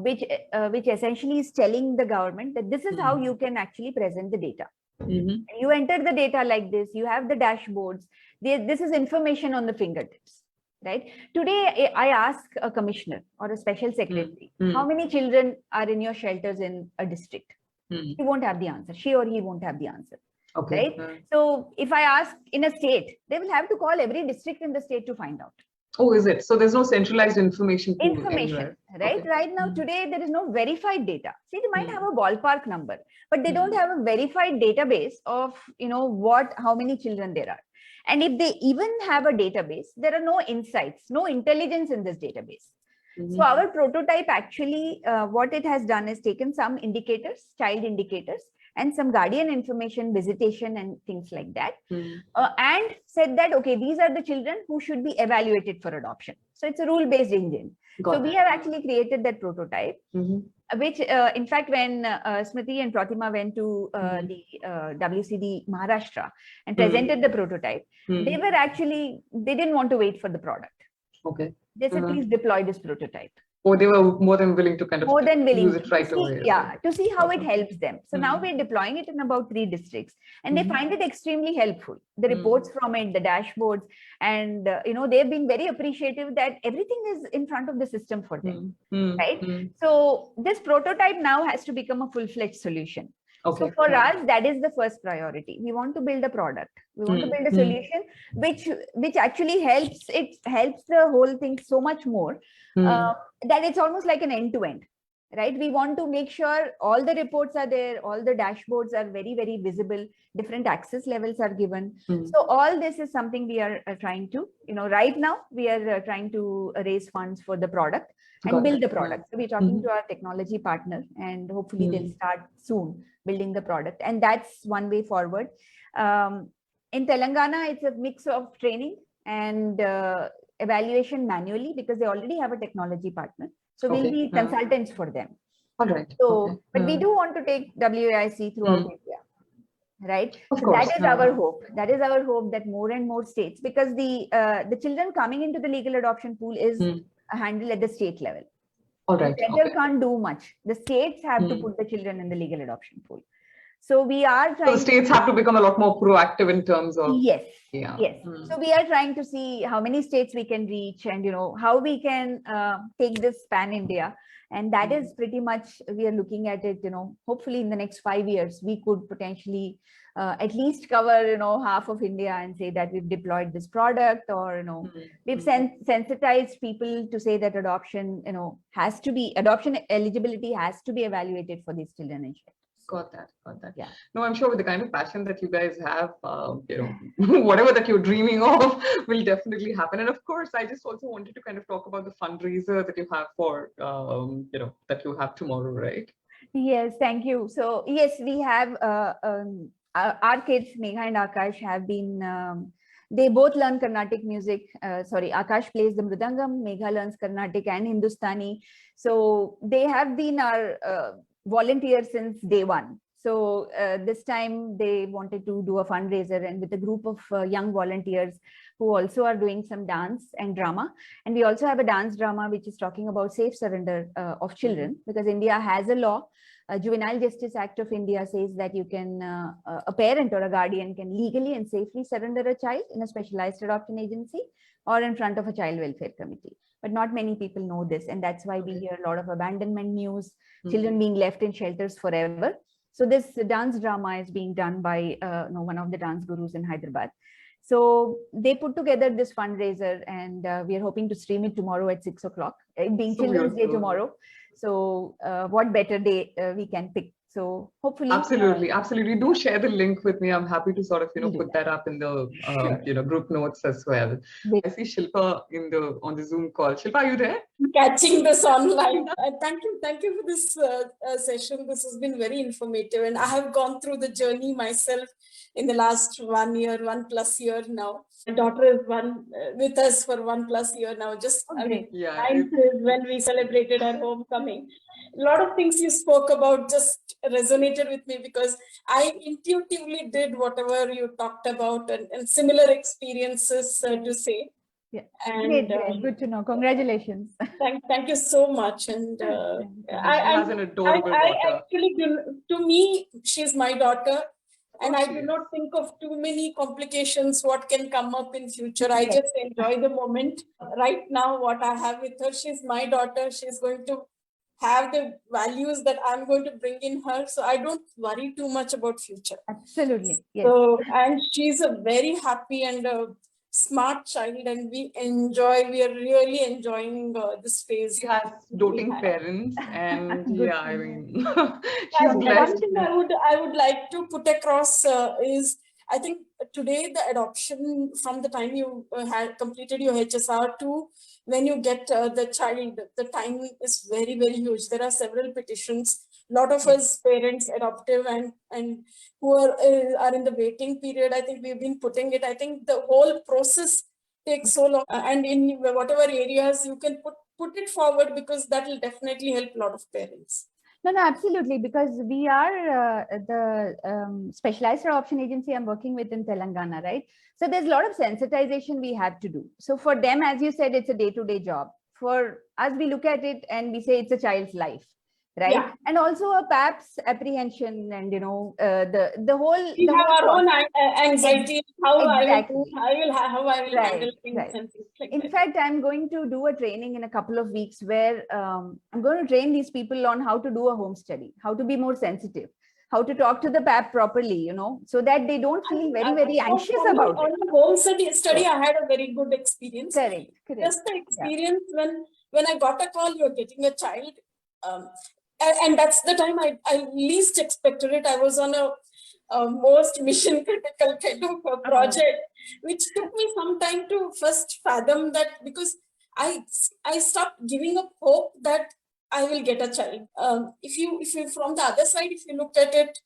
which essentially is telling the government that this is how you can actually present the data. You enter the data like this, you have the dashboards. This is information on the fingertips, right? Today, I ask a commissioner or a special secretary, how many children are in your shelters in a district? He won't have the answer. She or he won't have the answer. Right. So if I ask in a state, they will have to call every district in the state to find out. Oh, is it? So there's no centralized information pool anywhere. Right? Right now, today, there is no verified data. See, they might have a ballpark number, but they don't have a verified database of, how many children there are. And if they even have a database, there are no insights, no intelligence in this database. So our prototype actually, what it has done is taken some indicators, child indicators, and some guardian information, visitation and things like that. Mm. And said that, okay, these are the children who should be evaluated for adoption. So it's a rule-based engine. So we have actually created that prototype, which in fact, when Smriti and Protima went to the WCD Maharashtra and presented the prototype, they were actually, they didn't want to wait for the product. Okay. They said, please deploy this prototype. Oh, they were more than willing to kind of use it right to see, away. Yeah, to see how it helps them. So now we're deploying it in about 3 districts, and they find it extremely helpful. The reports from it, the dashboards, and they've been very appreciative that everything is in front of the system for them, right? So this prototype now has to become a full-fledged solution. Okay. So for us, that is the first priority. We want to build a product. We want to build a solution which actually helps. It helps the whole thing so much more that it's almost like an end-to-end, right? We want to make sure all the reports are there, all the dashboards are very, very visible, different access levels are given. So all this is something we are trying to, right now we are trying to raise funds for the product and build the product. So we're talking to our technology partner, and hopefully they'll start soon building the product. And that's one way forward. In Telangana, it's a mix of training and evaluation manually, because they already have a technology partner. So we'll be consultants for them. All right. So, but we do want to take WAIC throughout India, right? So that is our hope. That is our hope, that more and more states, because the children coming into the legal adoption pool is handled at the state level. All right. The center can't do much. The states have to put the children in the legal adoption pool. So we are trying. So states have to become a lot more proactive in terms of. Yes. Yeah. Yes. So we are trying to see how many states we can reach, and how we can take this pan India. And that is pretty much, we are looking at it, hopefully in the next 5 years, we could potentially at least cover, half of India and say that we've deployed this product, or, we've sensitized people to say that adoption, adoption eligibility has to be evaluated for these children and children. Got that. Yeah. No, I'm sure with the kind of passion that you guys have, whatever that you're dreaming of will definitely happen. And of course, I just also wanted to kind of talk about the fundraiser that you have for, that you have tomorrow, right? Yes, thank you. So yes, we have our kids, Meera and Akash, have been, they both learn Carnatic music. Akash plays the Mridangam, Meera learns Carnatic and Hindustani. So they have been our volunteers since day one. So this time they wanted to do a fundraiser, and with a group of young volunteers who also are doing some dance and drama. And we also have a dance drama which is talking about safe surrender of children, because India has a law. Juvenile Justice Act of India says that you can, a parent or a guardian can legally and safely surrender a child in a specialized adoption agency or in front of a child welfare committee. But not many people know this, and that's why we hear a lot of abandonment news, children being left in shelters forever. So this dance drama is being done by one of the dance gurus in Hyderabad. So they put together this fundraiser, and we are hoping to stream it tomorrow at 6 o'clock, being Children's Day tomorrow. So what better day we can pick? So hopefully. Absolutely. Do share the link with me. I'm happy to sort of, put that up in the, group notes as well. I see Shilpa on the Zoom call. Shilpa, are you there? Catching this online. Thank you for this session. This has been very informative, and I have gone through the journey myself in the last 1 year, 1+ year now. My daughter is with us for 1+ year now. Ninth is when we celebrated her homecoming. A lot of things you spoke about just resonated with me, because I intuitively did whatever you talked about, and similar experiences to say. Yeah, and good to know. Congratulations. Thank you so much. And she has an adorable daughter. Actually, to me, she's my daughter, and I do not think of too many complications what can come up in future. I just enjoy the moment right now. What I have with her, she's my daughter. She's going to have the values that I'm going to bring in her. So I don't worry too much about future. Absolutely. Yes. So, and she's a very happy and smart child, and we are really enjoying this phase. She has doting parents, and she's blessed. One thing I would like to put across is, I think today the adoption, from the time you had completed your HSR to when you get the child, the time is very, very huge. There are several petitions lot of us parents, adoptive and who are in the waiting period, I think we've been putting it. I think the whole process takes so long, and in whatever areas you can put it forward, because that will definitely help a lot of parents. No, absolutely, because we are the specialized adoption agency I'm working with in Telangana, right? So there's a lot of sensitization we have to do. So for them, as you said, it's a day-to-day job. For us, we look at it and we say it's a child's life, right? Yeah. And also a PAP's apprehension, and the whole. We have our own anxiety. How exactly. I will handle things. Right. And things like in that. fact, I'm going to do a training in a couple of weeks where I'm going to train these people on how to do a home study, how to be more sensitive, how to talk to the PAP properly, so that they don't feel very anxious about it. On the home study, I had a very good experience. Correct. Just the experience when I got a call, you're getting a child. And that's the time I least expected it. I was on a most mission critical kind of a project, which took me some time to first fathom that, because I stopped giving up hope that I will get a child. If you from the other side, if you look at it,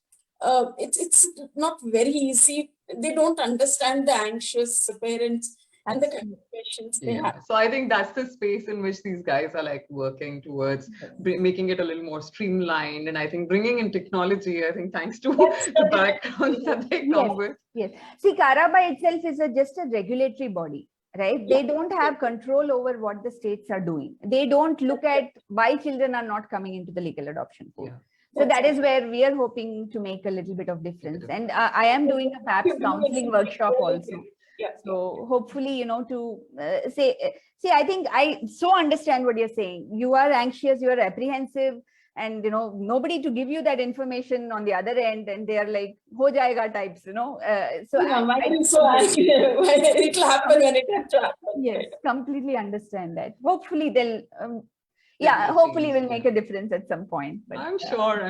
it's not very easy. They don't understand the anxious parents and the kind of patients they have. So I think that's the space in which these guys are like working towards making it a little more streamlined. And I think bringing in technology, I think thanks to the backgrounds that they come with. Yes. See, CARA by itself is just a regulatory body, right? They don't have control over what the states are doing. They don't look at why children are not coming into the legal adoption pool. So that is where we are hoping to make a little bit of difference. And I am doing a PAPS counseling workshop also. So hopefully, to see, I think I so understand what you're saying. You are anxious, you are apprehensive, and nobody to give you that information on the other end, and they are like ho jayega types, so I think so it'll happen when it has to happen. Yes, completely understand that. Hopefully they'll hopefully we'll make a difference at some point. But I'm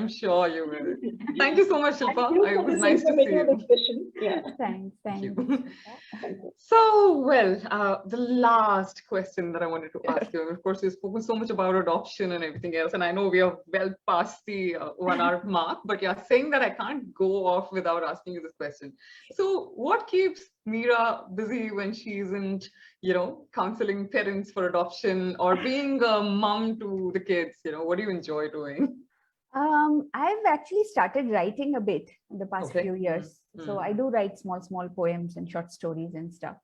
sure you will. Thank you so much, Shilpa. It was nice to see you. Yeah. Thanks. Thank you. So, the last question that I wanted to ask you, of course, we've spoken so much about adoption and everything else, and I know we are well past the 1 hour mark, but you're saying that I can't go off without asking you this question. So what keeps Meera busy when she isn't, counseling parents for adoption or being a mom to the kids? What do you enjoy doing? I've actually started writing a bit in the past few years. So I do write small poems and short stories and stuff.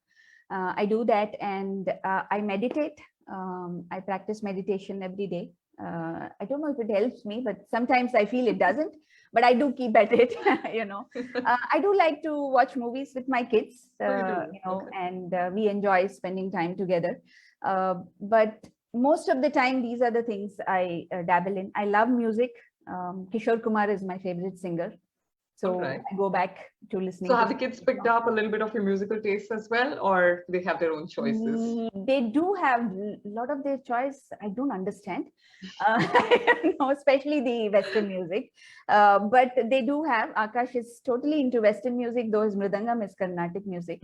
I do that, and I meditate. I practice meditation every day. I don't know if it helps me, but sometimes I feel it doesn't, but I do keep at it. I do like to watch movies with my kids, and we enjoy spending time together. But most of the time, these are the things I dabble in. I love music. Kishore Kumar is my favorite singer. So I go back to listening. So have the kids picked up a little bit of your musical taste as well, or they have their own choices? They do have a lot of their choice. I don't understand, especially the Western music. But they do have, Akash is totally into Western music, though his Mridangam is Carnatic music.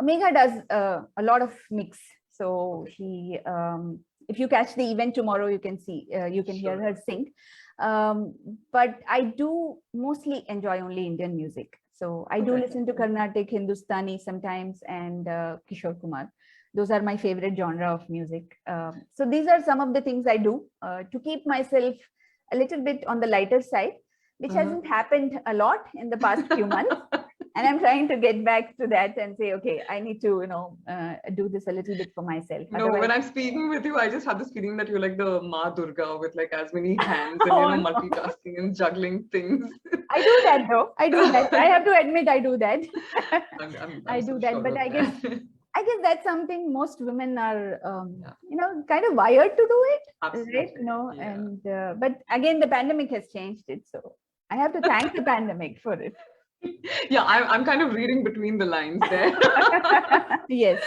Meera does a lot of mix. So she, if you catch the event tomorrow, you can see, you can hear her sing. But I do mostly enjoy only Indian music. So I do listen to Carnatic, Hindustani sometimes, and Kishore Kumar. Those are my favorite genre of music. So these are some of the things I do to keep myself a little bit on the lighter side, which hasn't happened a lot in the past few months. And I'm trying to get back to that and say, okay, I need to, do this a little bit for myself. No, when I'm speaking with you, I just have this feeling that you're like the Ma Durga with like as many hands and multitasking and juggling things. I do that though. I do that. I have to admit, I do that. I do that, but I guess that's something most women are, kind of wired to do it. Absolutely. Right? And but again, the pandemic has changed it, so I have to thank the pandemic for it. Yeah, I'm kind of reading between the lines there. Yes.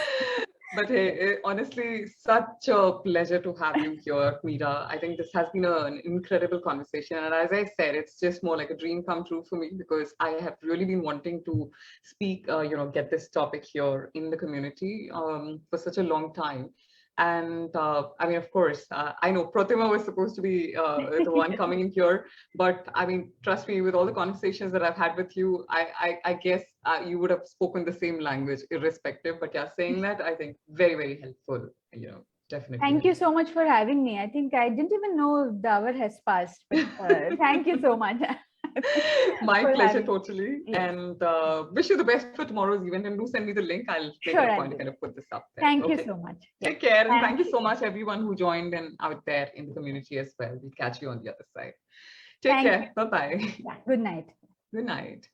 But hey, honestly, such a pleasure to have you here, Meera. I think this has been an incredible conversation. And as I said, it's just more like a dream come true for me, because I have really been wanting to speak, get this topic here in the community for such a long time. And I mean, of course, I know Protima was supposed to be the one coming in here, but I mean, trust me, with all the conversations that I've had with you, I guess you would have spoken the same language irrespective. But yeah, saying that, I think very, very helpful, definitely. Thank you so much for having me. I think I didn't even know the hour has passed. But, thank you so much. My pleasure, totally. Yes. And wish you the best for tomorrow's event. And do send me the link. I'll make it a point to kind of put this up there. Thank you so much. Take care. And thank you so much, everyone who joined and out there in the community as well. We'll catch you on the other side. Take care. Bye-bye. Yeah. Good night. Good night.